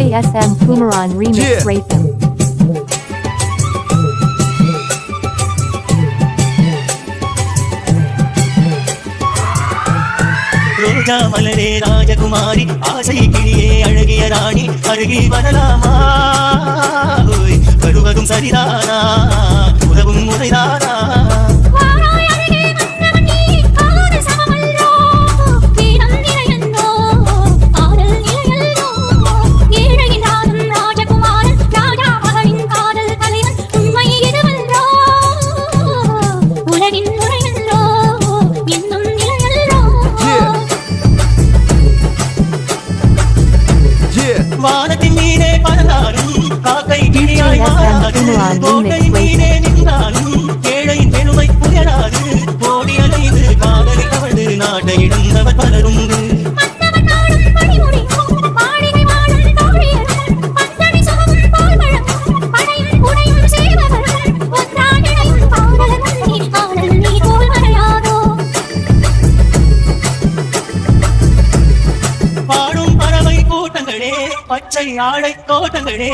ASM Kumaran Remix Rhythm. ரோஜா மலரே ராஜகுமாரி ஆசை கிளியே அழகிய ராணி அருகில் வரலாமா வருவதும் சரிதானா உறவும் முறைதானா வானத்தின் மீதே பறந்தாலும் காக்கை கிளியாய் மாறாது கோட்டை மீதே நின்றாலும் ஏழையின் பெருமை புயலாது கோடி அலைந்து காதலில் அவளது நாட்டை இழந்தவர் பலருண்டு பாடும் பறவை கூட்டங்களே பச்சை ஆடை தோட்டங்களே